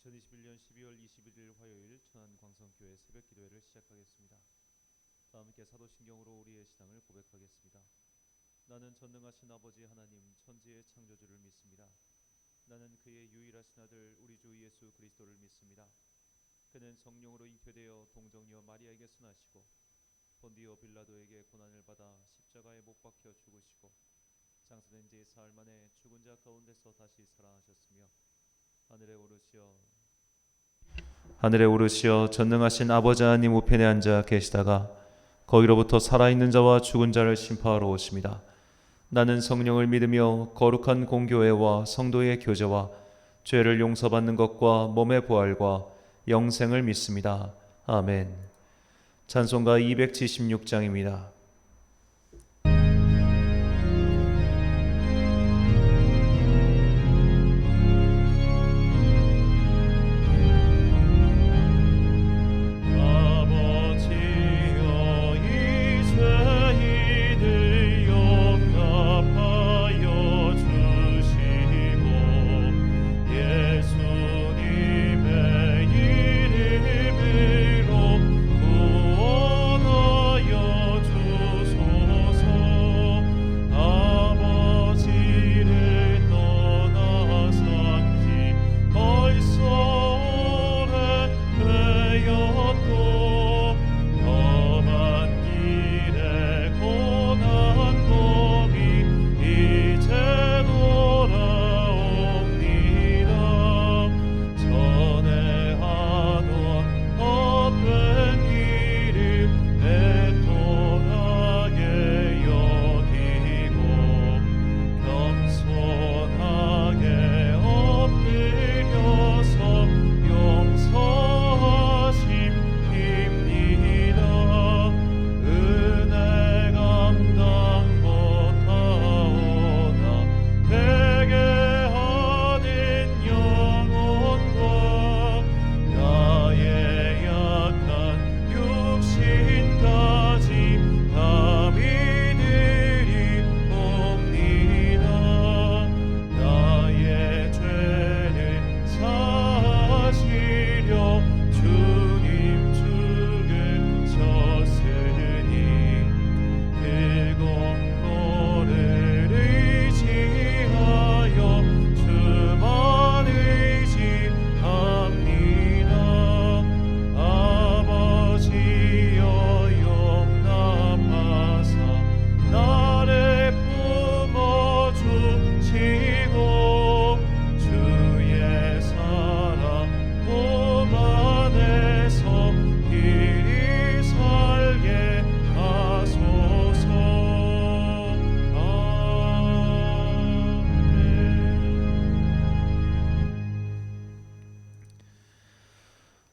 2021년 12월 21일 화요일 천안광성교회 새벽기도회를 시작하겠습니다. 다 함께 사도신경으로 우리의 신앙을 고백하겠습니다. 나는 전능하신 아버지 하나님 천지의 창조주를 믿습니다. 나는 그의 유일하신 아들 우리 주 예수 그리스도를 믿습니다. 그는 성령으로 잉태되어 동정녀 마리아에게 순하시고 본디오 빌라도에게 고난을 받아 십자가에 못 박혀 죽으시고 장사된 지 사흘 만에 죽은 자 가운데서 다시 살아나셨으며 하늘에 오르시어 전능하신 아버지 하나님 우편에 앉아 계시다가 거기로부터 살아있는 자와 죽은 자를 심판하러 오십니다. 나는 성령을 믿으며 거룩한 공교회와 성도의 교제와 죄를 용서받는 것과 몸의 부활과 영생을 믿습니다. 아멘. 찬송가 276장입니다.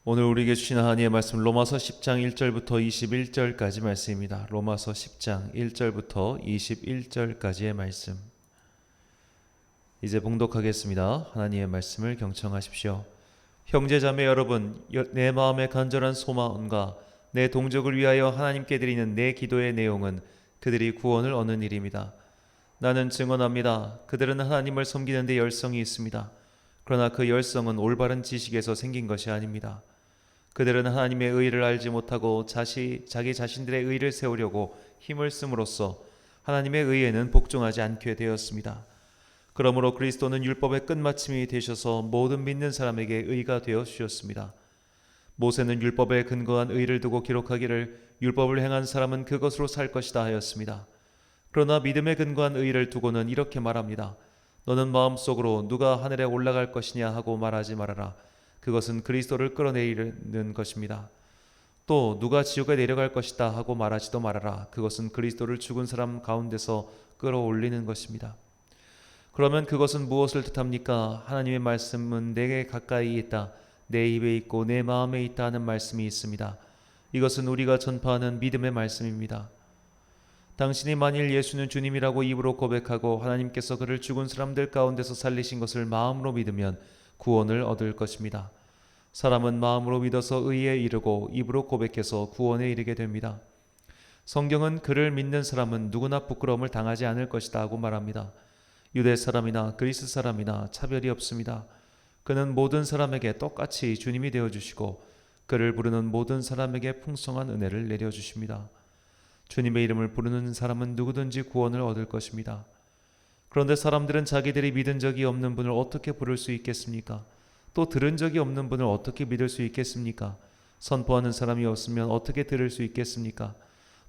오늘 우리에게 주신 하나님의 말씀 로마서 10장 1절부터 21절까지 말씀입니다. 로마서 10장 1절부터 21절까지의 말씀. 이제 봉독하겠습니다. 하나님의 말씀을 경청하십시오. 형제자매 여러분, 내 마음의 간절한 소망과 내 동족을 위하여 하나님께 드리는 내 기도의 내용은 그들이 구원을 얻는 일입니다. 나는 증언합니다. 그들은 하나님을 섬기는 데 열성이 있습니다. 그러나 그 열성은 올바른 지식에서 생긴 것이 아닙니다. 그들은 하나님의 의를 알지 못하고 자기 자신들의 의를 세우려고 힘을 씀으로써 하나님의 의에는 복종하지 않게 되었습니다. 그러므로 그리스도는 율법의 끝마침이 되셔서 모든 믿는 사람에게 의가 되어 주셨습니다. 모세는 율법에 근거한 의를 두고 기록하기를 율법을 행한 사람은 그것으로 살 것이다 하였습니다. 그러나 믿음에 근거한 의를 두고는 이렇게 말합니다. 너는 마음속으로 누가 하늘에 올라갈 것이냐 하고 말하지 말아라. 그것은 그리스도를 끌어내리는 것입니다. 또 누가 지옥에 내려갈 것이다 하고 말하지도 말아라. 그것은 그리스도를 죽은 사람 가운데서 끌어올리는 것입니다. 그러면 그것은 무엇을 뜻합니까? 하나님의 말씀은 내게 가까이 있다, 내 입에 있고 내 마음에 있다 하는 말씀이 있습니다. 이것은 우리가 전파하는 믿음의 말씀입니다. 당신이 만일 예수는 주님이라고 입으로 고백하고 하나님께서 그를 죽은 사람들 가운데서 살리신 것을 마음으로 믿으면 구원을 얻을 것입니다. 사람은 마음으로 믿어서 의에 이르고 입으로 고백해서 구원에 이르게 됩니다. 성경은 그를 믿는 사람은 누구나 부끄러움을 당하지 않을 것이다 하고 말합니다. 유대 사람이나 그리스 사람이나 차별이 없습니다. 그는 모든 사람에게 똑같이 주님이 되어주시고 그를 부르는 모든 사람에게 풍성한 은혜를 내려주십니다. 주님의 이름을 부르는 사람은 누구든지 구원을 얻을 것입니다. 그런데 사람들은 자기들이 믿은 적이 없는 분을 어떻게 부를 수 있겠습니까? 또 들은 적이 없는 분을 어떻게 믿을 수 있겠습니까? 선포하는 사람이 없으면 어떻게 들을 수 있겠습니까?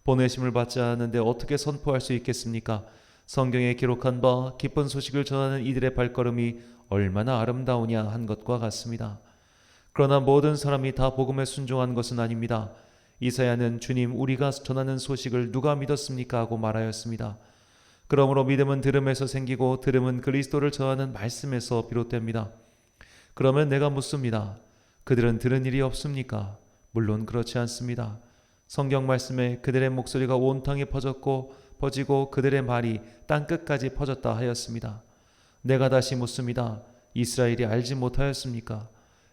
보내심을 받지 않았는데 어떻게 선포할 수 있겠습니까? 성경에 기록한 바 기쁜 소식을 전하는 이들의 발걸음이 얼마나 아름다우냐 한 것과 같습니다. 그러나 모든 사람이 다 복음에 순종한 것은 아닙니다. 이사야는 주님 우리가 전하는 소식을 누가 믿었습니까? 하고 말하였습니다. 그러므로 믿음은 들음에서 생기고 들음은 그리스도를 전하는 말씀에서 비롯됩니다. 그러면 내가 묻습니다. 그들은 들은 일이 없습니까? 물론 그렇지 않습니다. 성경 말씀에 그들의 목소리가 온 땅에 퍼지고 그들의 말이 땅끝까지 퍼졌다 하였습니다. 내가 다시 묻습니다. 이스라엘이 알지 못하였습니까?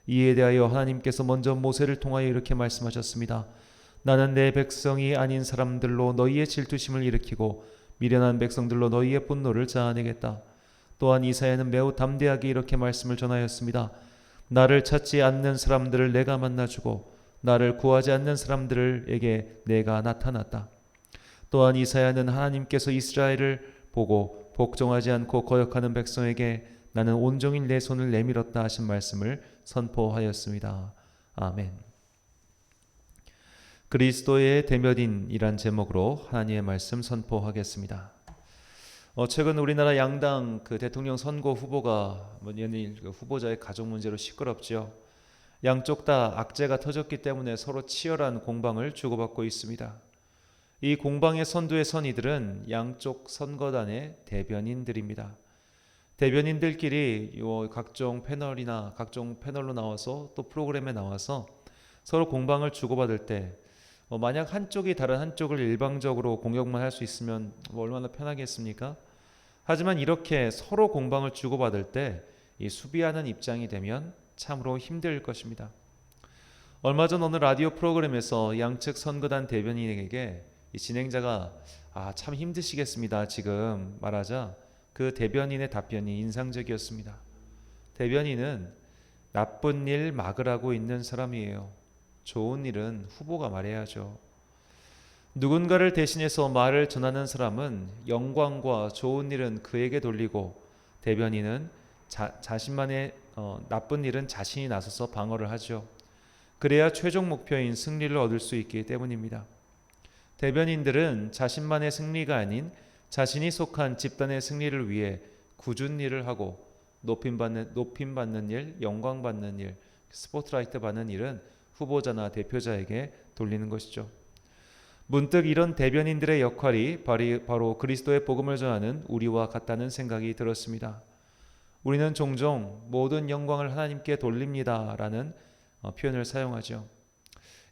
이에 대하여 하나님께서 먼저 모세를 통하여 이렇게 말씀하셨습니다. 나는 내 백성이 아닌 사람들로 너희의 질투심을 일으키고 미련한 백성들로 너희의 분노를 자아내겠다. 또한 이사야는 매우 담대하게 이렇게 말씀을 전하였습니다. 나를 찾지 않는 사람들을 내가 만나주고 나를 구하지 않는 사람들에게 내가 나타났다. 또한 이사야는 하나님께서 이스라엘을 보고 복종하지 않고 거역하는 백성에게 나는 온종일 내 손을 내밀었다 하신 말씀을 선포하였습니다. 아멘. 그리스도의 대면인이란 제목으로 하나님의 말씀 선포하겠습니다. 최근 우리나라 양당 대통령 선거 후보가 연일 후보자의 가족 문제로 시끄럽죠. 양쪽 다 악재가 터졌기 때문에 서로 치열한 공방을 주고받고 있습니다. 이 공방의 선두에 선 이들은 양쪽 선거단의 대변인들입니다. 대변인들끼리 각종 패널로 나와서 또 프로그램에 나와서 서로 공방을 주고받을 때 만약 한쪽이 다른 한쪽을 일방적으로 공격만 할 수 있으면 얼마나 편하겠습니까? 하지만 이렇게 서로 공방을 주고받을 때 이 수비하는 입장이 되면 참으로 힘들 것입니다. 얼마 전 어느 라디오 프로그램에서 양측 선거단 대변인에게 이 진행자가 참 힘드시겠습니다 지금 말하자 그 대변인의 답변이 인상적이었습니다. 대변인은 나쁜 일 막으라고 있는 사람이에요. 좋은 일은 후보가 말해야죠. 누군가를 대신해서 말을 전하는 사람은 영광과 좋은 일은 그에게 돌리고 대변인은 자신만의 나쁜 일은 자신이 나서서 방어를 하죠. 그래야 최종 목표인 승리를 얻을 수 있기 때문입니다. 대변인들은 자신만의 승리가 아닌 자신이 속한 집단의 승리를 위해 굳은 일을 하고 높임받는 일, 영광받는 일, 스포트라이트 받는 일은 후보자나 대표자에게 돌리는 것이죠. 문득 이런 대변인들의 역할이 바로 그리스도의 복음을 전하는 우리와 같다는 생각이 들었습니다. 우리는 종종 모든 영광을 하나님께 돌립니다라는 표현을 사용하죠.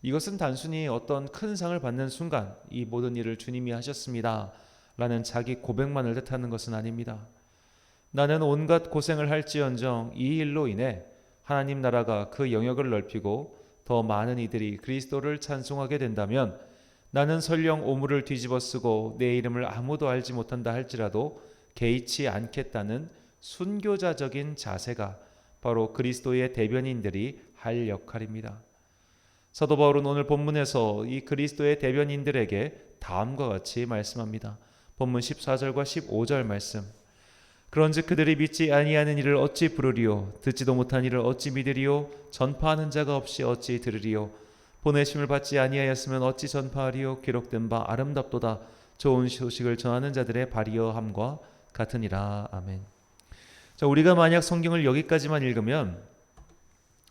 이것은 단순히 어떤 큰 상을 받는 순간 이 모든 일을 주님이 하셨습니다 라는 자기 고백만을 뜻하는 것은 아닙니다. 나는 온갖 고생을 할지언정 이 일로 인해 하나님 나라가 그 영역을 넓히고 더 많은 이들이 그리스도를 찬송하게 된다면 나는 설령 오물을 뒤집어쓰고 내 이름을 아무도 알지 못한다 할지라도 개의치 않겠다는 순교자적인 자세가 바로 그리스도의 대변인들이 할 역할입니다. 사도 바울은 오늘 본문에서 이 그리스도의 대변인들에게 다음과 같이 말씀합니다. 본문 14절과 15절 말씀. 그런즉 그들이 믿지 아니하는 일을 어찌 부르리요? 듣지도 못한 일을 어찌 믿으리요? 전파하는 자가 없이 어찌 들으리요? 보내심을 받지 아니하였으면 어찌 전파하리요? 기록된 바 아름답도다. 좋은 소식을 전하는 자들의 발이여함과 같으니라. 아멘. 자, 우리가 만약 성경을 여기까지만 읽으면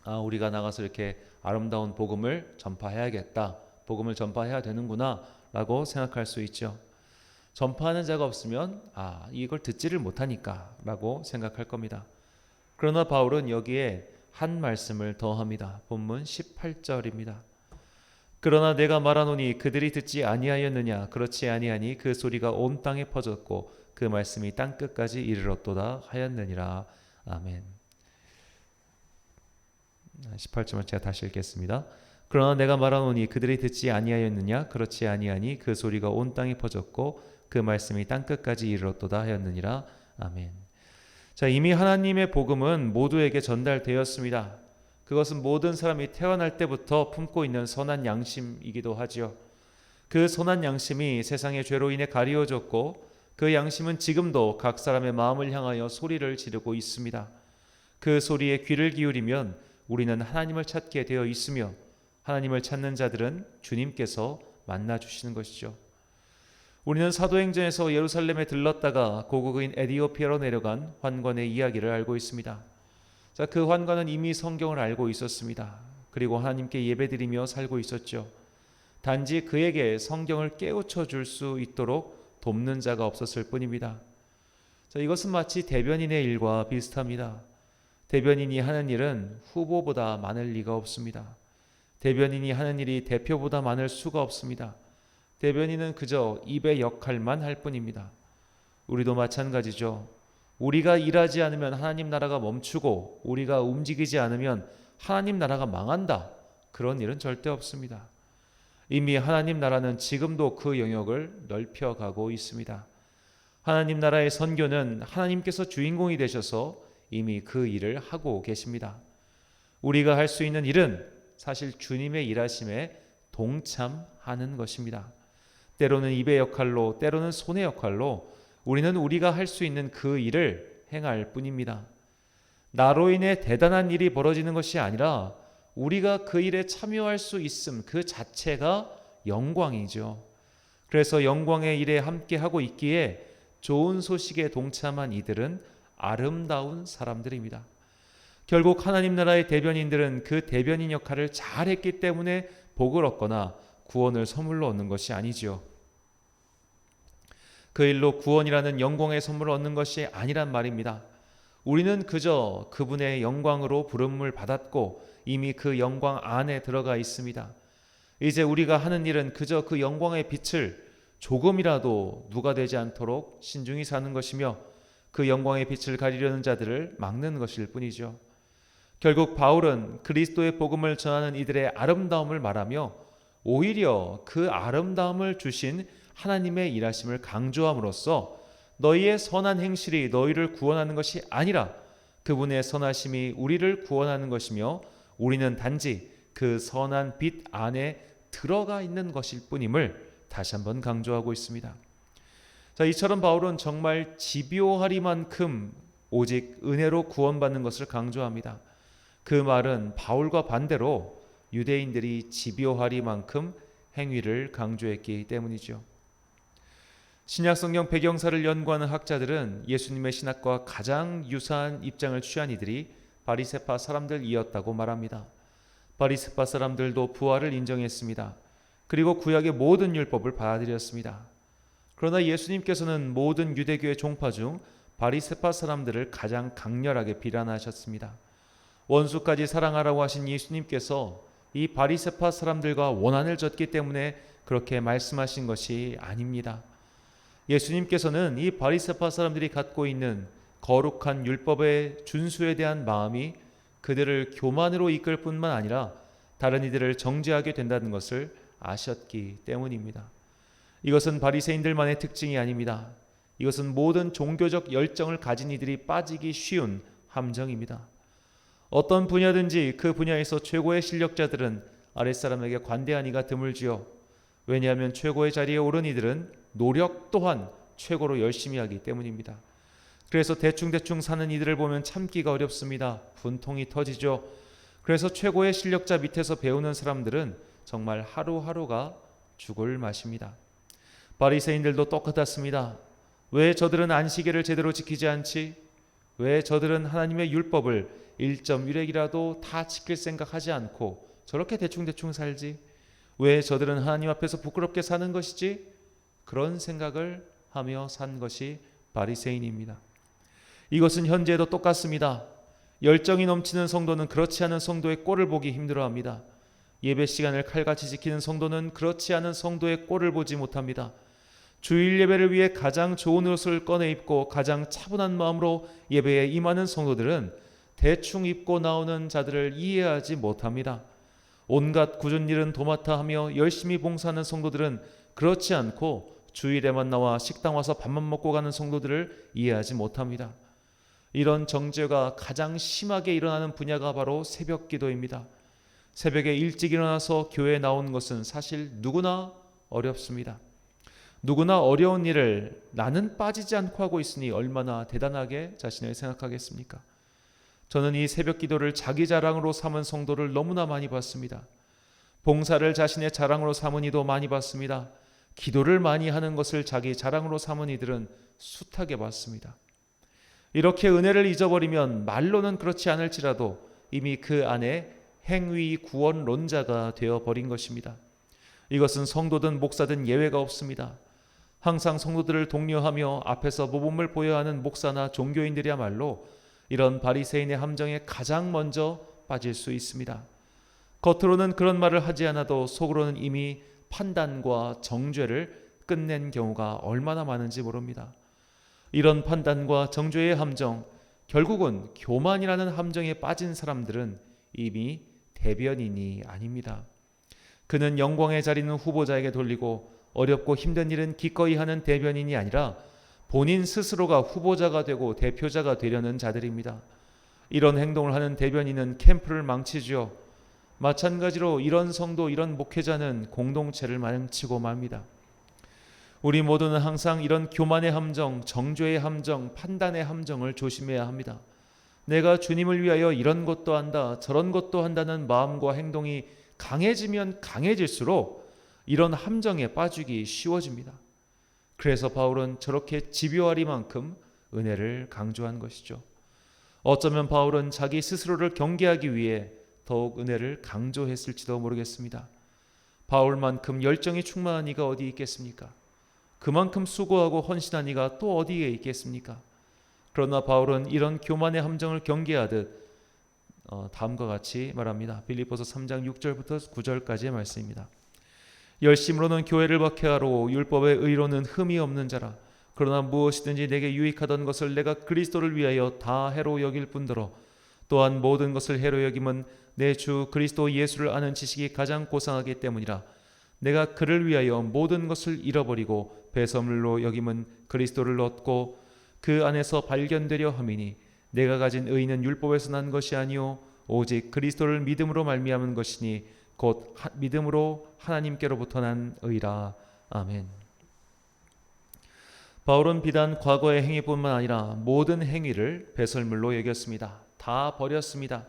우리가 나가서 이렇게 아름다운 복음을 전파해야겠다. 복음을 전파해야 되는구나 라고 생각할 수 있죠. 전파하는 자가 없으면 이걸 듣지를 못하니까 라고 생각할 겁니다. 그러나 바울은 여기에 한 말씀을 더합니다. 본문 18절입니다. 그러나 내가 말하노니 그들이 듣지 아니하였느냐? 그렇지 아니하니 그 소리가 온 땅에 퍼졌고 그 말씀이 땅끝까지 이르렀도다 하였느니라. 아멘. 18절만 제가 다시 읽겠습니다. 그러나 내가 말하노니 그들이 듣지 아니하였느냐? 그렇지 아니하니 그 소리가 온 땅에 퍼졌고 그 말씀이 땅끝까지 이르렀도다 하였느니라. 아멘. 자, 이미 하나님의 복음은 모두에게 전달되었습니다. 그것은 모든 사람이 태어날 때부터 품고 있는 선한 양심이기도 하지요. 그 선한 양심이 세상의 죄로 인해 가리워졌고 그 양심은 지금도 각 사람의 마음을 향하여 소리를 지르고 있습니다. 그 소리에 귀를 기울이면 우리는 하나님을 찾게 되어 있으며 하나님을 찾는 자들은 주님께서 만나 주시는 것이죠. 우리는 사도행전에서 예루살렘에 들렀다가 고국인 에디오피아로 내려간 환관의 이야기를 알고 있습니다. 자, 그 환관은 이미 성경을 알고 있었습니다. 그리고 하나님께 예배드리며 살고 있었죠. 단지 그에게 성경을 깨우쳐 줄 수 있도록 돕는 자가 없었을 뿐입니다. 자, 이것은 마치 대변인의 일과 비슷합니다. 대변인이 하는 일은 후보보다 많을 리가 없습니다. 대변인이 하는 일이 대표보다 많을 수가 없습니다. 대변인은 그저 입의 역할만 할 뿐입니다. 우리도 마찬가지죠. 우리가 일하지 않으면 하나님 나라가 멈추고 우리가 움직이지 않으면 하나님 나라가 망한다. 그런 일은 절대 없습니다. 이미 하나님 나라는 지금도 그 영역을 넓혀가고 있습니다. 하나님 나라의 선교는 하나님께서 주인공이 되셔서 이미 그 일을 하고 계십니다. 우리가 할 수 있는 일은 사실 주님의 일하심에 동참하는 것입니다. 때로는 입의 역할로, 때로는 손의 역할로 우리는 우리가 할 수 있는 그 일을 행할 뿐입니다. 나로 인해 대단한 일이 벌어지는 것이 아니라 우리가 그 일에 참여할 수 있음 그 자체가 영광이죠. 그래서 영광의 일에 함께하고 있기에 좋은 소식에 동참한 이들은 아름다운 사람들입니다. 결국 하나님 나라의 대변인들은 그 대변인 역할을 잘했기 때문에 복을 얻거나 구원을 선물로 얻는 것이 아니지요. 그 일로 구원이라는 영광의 선물을 얻는 것이 아니란 말입니다. 우리는 그저 그분의 영광으로 부름을 받았고 이미 그 영광 안에 들어가 있습니다. 이제 우리가 하는 일은 그저 그 영광의 빛을 조금이라도 누가 되지 않도록 신중히 사는 것이며 그 영광의 빛을 가리려는 자들을 막는 것일 뿐이죠. 결국 바울은 그리스도의 복음을 전하는 이들의 아름다움을 말하며 오히려 그 아름다움을 주신 하나님의 일하심을 강조함으로써 너희의 선한 행실이 너희를 구원하는 것이 아니라 그분의 선하심이 우리를 구원하는 것이며 우리는 단지 그 선한 빛 안에 들어가 있는 것일 뿐임을 다시 한번 강조하고 있습니다. 자, 이처럼 바울은 정말 집요하리만큼 오직 은혜로 구원받는 것을 강조합니다. 그 말은 바울과 반대로 유대인들이 집요하리만큼 행위를 강조했기 때문이죠. 신약성경 배경사를 연구하는 학자들은 예수님의 신학과 가장 유사한 입장을 취한 이들이 바리새파 사람들이었다고 말합니다. 바리새파 사람들도 부활을 인정했습니다. 그리고 구약의 모든 율법을 받아들였습니다. 그러나 예수님께서는 모든 유대교의 종파 중 바리새파 사람들을 가장 강렬하게 비난하셨습니다. 원수까지 사랑하라고 하신 예수님께서 이 바리새파 사람들과 원한을 졌기 때문에 그렇게 말씀하신 것이 아닙니다. 예수님께서는 이 바리새파 사람들이 갖고 있는 거룩한 율법의 준수에 대한 마음이 그들을 교만으로 이끌 뿐만 아니라 다른 이들을 정죄하게 된다는 것을 아셨기 때문입니다. 이것은 바리새인들만의 특징이 아닙니다. 이것은 모든 종교적 열정을 가진 이들이 빠지기 쉬운 함정입니다. 어떤 분야든지 그 분야에서 최고의 실력자들은 아랫사람에게 관대한 이가 드물지요. 왜냐하면 최고의 자리에 오른 이들은 노력 또한 최고로 열심히 하기 때문입니다. 그래서 대충대충 사는 이들을 보면 참기가 어렵습니다. 분통이 터지죠. 그래서 최고의 실력자 밑에서 배우는 사람들은 정말 하루하루가 죽을 맛입니다. 바리새인들도 똑같았습니다. 왜 저들은 안식일을 제대로 지키지 않지? 왜 저들은 하나님의 율법을 1.1획이라도 다 지킬 생각하지 않고 저렇게 대충대충 살지? 왜 저들은 하나님 앞에서 부끄럽게 사는 것이지? 그런 생각을 하며 산 것이 바리새인입니다. 이것은 현재도 똑같습니다. 열정이 넘치는 성도는 그렇지 않은 성도의 꼴을 보기 힘들어합니다. 예배 시간을 칼같이 지키는 성도는 그렇지 않은 성도의 꼴을 보지 못합니다. 주일 예배를 위해 가장 좋은 옷을 꺼내 입고 가장 차분한 마음으로 예배에 임하는 성도들은 대충 입고 나오는 자들을 이해하지 못합니다. 온갖 굳은 일은 도맡아 하며 열심히 봉사하는 성도들은 그렇지 않고 주일에만 나와 식당 와서 밥만 먹고 가는 성도들을 이해하지 못합니다. 이런 정죄가 가장 심하게 일어나는 분야가 바로 새벽 기도입니다. 새벽에 일찍 일어나서 교회에 나오는 것은 사실 누구나 어렵습니다. 누구나 어려운 일을 나는 빠지지 않고 하고 있으니 얼마나 대단하게 자신을 생각하겠습니까? 저는 이 새벽 기도를 자기 자랑으로 삼은 성도를 너무나 많이 봤습니다. 봉사를 자신의 자랑으로 삼은 이도 많이 봤습니다. 기도를 많이 하는 것을 자기 자랑으로 삼은 이들은 숱하게 봤습니다. 이렇게 은혜를 잊어버리면 말로는 그렇지 않을지라도 이미 그 안에 행위 구원론자가 되어버린 것입니다. 이것은 성도든 목사든 예외가 없습니다. 항상 성도들을 독려하며 앞에서 모범을 보여야 하는 목사나 종교인들이야말로 이런 바리새인의 함정에 가장 먼저 빠질 수 있습니다. 겉으로는 그런 말을 하지 않아도 속으로는 이미 판단과 정죄를 끝낸 경우가 얼마나 많은지 모릅니다. 이런 판단과 정죄의 함정, 결국은 교만이라는 함정에 빠진 사람들은 이미 대변인이 아닙니다. 그는 영광의 자리는 후보자에게 돌리고 어렵고 힘든 일은 기꺼이 하는 대변인이 아니라 본인 스스로가 후보자가 되고 대표자가 되려는 자들입니다. 이런 행동을 하는 대변인은 캠프를 망치죠. 마찬가지로 이런 성도, 이런 목회자는 공동체를 망치고 맙니다. 우리 모두는 항상 이런 교만의 함정, 정죄의 함정, 판단의 함정을 조심해야 합니다. 내가 주님을 위하여 이런 것도 한다, 저런 것도 한다는 마음과 행동이 강해지면 강해질수록 이런 함정에 빠지기 쉬워집니다. 그래서 바울은 저렇게 집요하리만큼 은혜를 강조한 것이죠. 어쩌면 바울은 자기 스스로를 경계하기 위해 더욱 은혜를 강조했을지도 모르겠습니다. 바울만큼 열정이 충만한 이가 어디 있겠습니까? 그만큼 수고하고 헌신한 이가 또 어디에 있겠습니까? 그러나 바울은 이런 교만의 함정을 경계하듯 다음과 같이 말합니다. 빌립보서 3장 6절부터 9절까지의 말씀입니다. 열심으로는 교회를 박해하고 율법의 의로는 흠이 없는 자라. 그러나 무엇이든지 내게 유익하던 것을 내가 그리스도를 위하여 다 해로 여길 뿐더러 또한 모든 것을 해로 여김은 내 주 그리스도 예수를 아는 지식이 가장 고상하기 때문이라. 내가 그를 위하여 모든 것을 잃어버리고 배설물로 여김은 그리스도를 얻고 그 안에서 발견되려 함이니 내가 가진 의는 율법에서 난 것이 아니요 오직 그리스도를 믿음으로 말미암은 것이니 곧 믿음으로 하나님께로부터 난 의라. 아멘. 바울은 비단 과거의 행위뿐만 아니라 모든 행위를 배설물로 여겼습니다. 다 버렸습니다.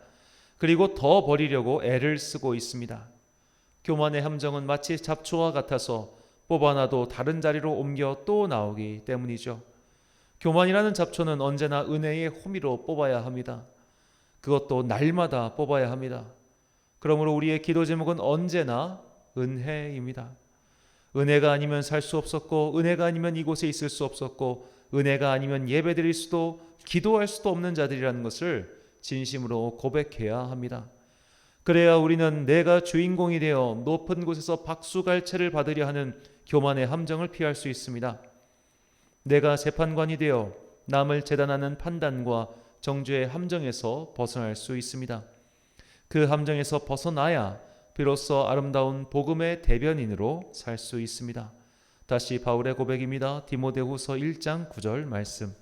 그리고 더 버리려고 애를 쓰고 있습니다. 교만의 함정은 마치 잡초와 같아서 뽑아놔도 다른 자리로 옮겨 또 나오기 때문이죠. 교만이라는 잡초는 언제나 은혜의 호미로 뽑아야 합니다. 그것도 날마다 뽑아야 합니다. 그러므로 우리의 기도 제목은 언제나 은혜입니다. 은혜가 아니면 살 수 없었고 은혜가 아니면 이곳에 있을 수 없었고 은혜가 아니면 예배드릴 수도 기도할 수도 없는 자들이라는 것을 진심으로 고백해야 합니다. 그래야 우리는 내가 주인공이 되어 높은 곳에서 박수갈채를 받으려 하는 교만의 함정을 피할 수 있습니다. 내가 재판관이 되어 남을 재단하는 판단과 정죄의 함정에서 벗어날 수 있습니다. 그 함정에서 벗어나야 비로소 아름다운 복음의 대변인으로 살 수 있습니다. 다시 바울의 고백입니다. 디모데후서 1장 9절 말씀.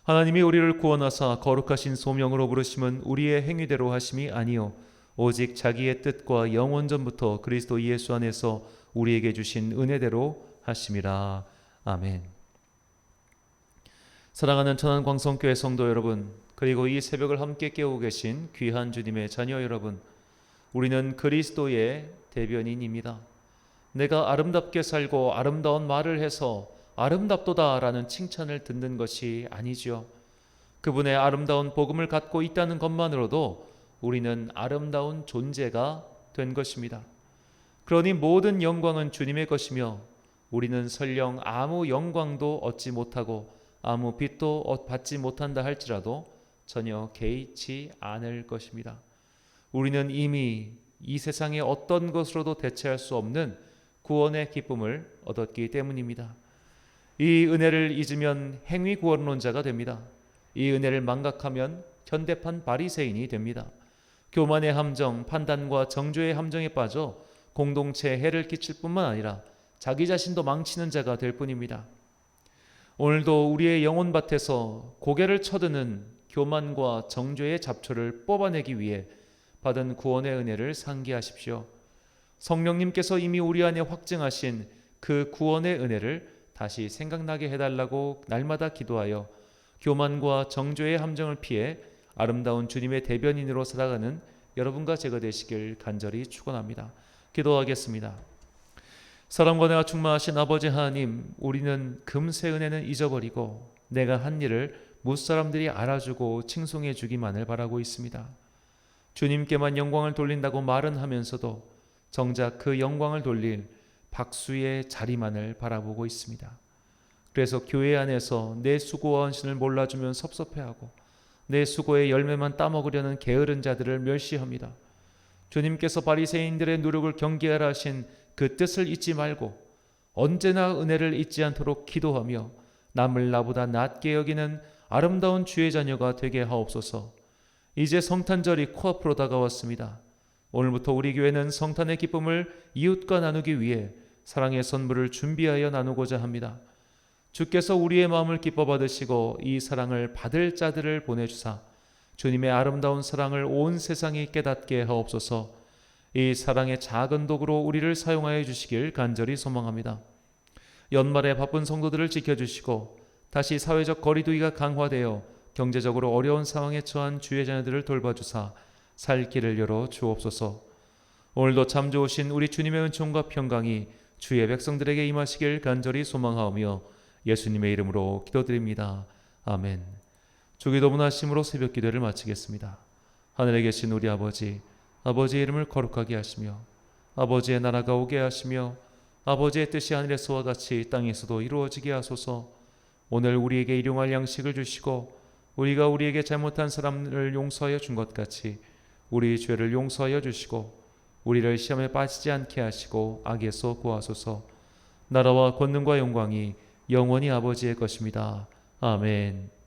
하나님이 우리를 구원하사 거룩하신 소명으로 부르심은 우리의 행위대로 하심이 아니요 오직 자기의 뜻과 영원전부터 그리스도 예수 안에서 우리에게 주신 은혜대로 하심이라. 아멘. 사랑하는 천안광성교회 성도 여러분, 그리고 이 새벽을 함께 깨우고 계신 귀한 주님의 자녀 여러분, 우리는 그리스도의 대변인입니다. 내가 아름답게 살고 아름다운 말을 해서 아름답도다라는 칭찬을 듣는 것이 아니죠. 그분의 아름다운 복음을 갖고 있다는 것만으로도 우리는 아름다운 존재가 된 것입니다. 그러니 모든 영광은 주님의 것이며 우리는 설령 아무 영광도 얻지 못하고 아무 빛도 받지 못한다 할지라도 전혀 개의치 않을 것입니다. 우리는 이미 이 세상의 어떤 것으로도 대체할 수 없는 구원의 기쁨을 얻었기 때문입니다. 이 은혜를 잊으면 행위 구원론자가 됩니다. 이 은혜를 망각하면 현대판 바리새인이 됩니다. 교만의 함정, 판단과 정죄의 함정에 빠져 공동체에 해를 끼칠 뿐만 아니라 자기 자신도 망치는 자가 될 뿐입니다. 오늘도 우리의 영혼밭에서 고개를 쳐드는 교만과 정죄의 잡초를 뽑아내기 위해 받은 구원의 은혜를 상기하십시오. 성령님께서 이미 우리 안에 확증하신 그 구원의 은혜를 다시 생각나게 해달라고 날마다 기도하여 교만과 정죄의 함정을 피해 아름다운 주님의 대변인으로 살아가는 여러분과 제가 되시길 간절히 축원합니다. 기도하겠습니다. 사랑과 은혜가 충만하신 아버지 하나님, 우리는 금세 은혜는 잊어버리고 내가 한 일을 무사람들이 알아주고 칭송해 주기만을 바라고 있습니다. 주님께만 영광을 돌린다고 말은 하면서도 정작 그 영광을 돌릴 박수의 자리만을 바라보고 있습니다. 그래서 교회 안에서 내 수고와 헌신을 몰라주면 섭섭해하고 내 수고의 열매만 따먹으려는 게으른 자들을 멸시합니다. 주님께서 바리새인들의 노력을 경계하라 하신 그 뜻을 잊지 말고 언제나 은혜를 잊지 않도록 기도하며 남을 나보다 낮게 여기는 아름다운 주의 자녀가 되게 하옵소서. 이제 성탄절이 코앞으로 다가왔습니다. 오늘부터 우리 교회는 성탄의 기쁨을 이웃과 나누기 위해 사랑의 선물을 준비하여 나누고자 합니다. 주께서 우리의 마음을 기뻐 받으시고 이 사랑을 받을 자들을 보내주사 주님의 아름다운 사랑을 온 세상이 깨닫게 하옵소서. 이 사랑의 작은 도구로 우리를 사용하여 주시길 간절히 소망합니다. 연말에 바쁜 성도들을 지켜주시고 다시 사회적 거리두기가 강화되어 경제적으로 어려운 상황에 처한 주의 자녀들을 돌봐주사 살 길을 열어 주옵소서. 오늘도 참 좋으신 우리 주님의 은총과 평강이 주의 백성들에게 임하시길 간절히 소망하오며 예수님의 이름으로 기도드립니다. 아멘. 주기도문 하심으로 새벽 기도를 마치겠습니다. 하늘에 계신 우리 아버지, 아버지의 이름을 거룩하게 하시며 아버지의 나라가 오게 하시며 아버지의 뜻이 하늘에서와 같이 땅에서도 이루어지게 하소서. 오늘 우리에게 일용할 양식을 주시고 우리가 우리에게 잘못한 사람을 용서하여 준 것 같이 우리 죄를 용서하여 주시고 우리를 시험에 빠지지 않게 하시고 악에서 구하소서. 나라와 권능과 영광이 영원히 아버지의 것입니다. 아멘.